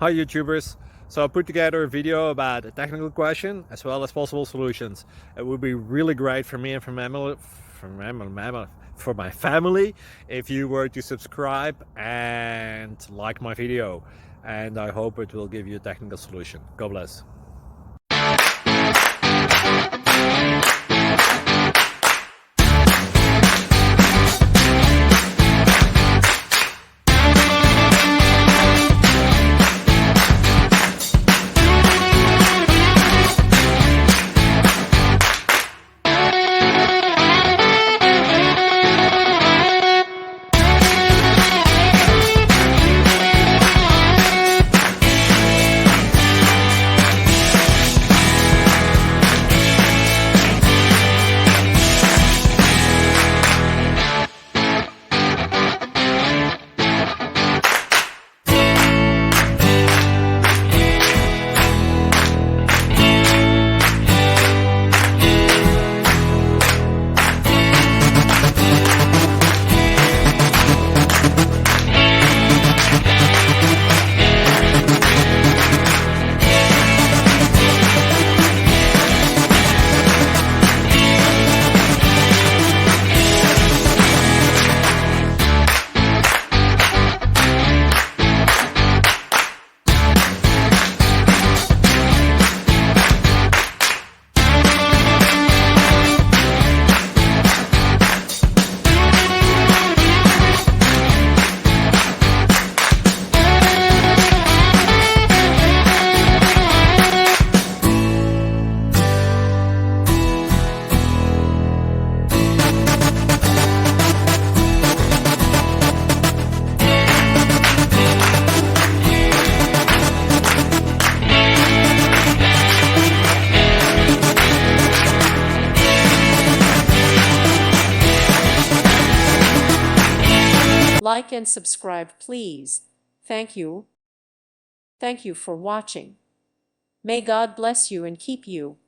Hi YouTubers. So I put together a video about a technical question as well as possible solutions. It would be really great for me and for my family if you were to subscribe and like my video. And I hope it will give you a technical solution. God bless. Like and subscribe, please. Thank you. Thank you for watching. May God bless you and keep you.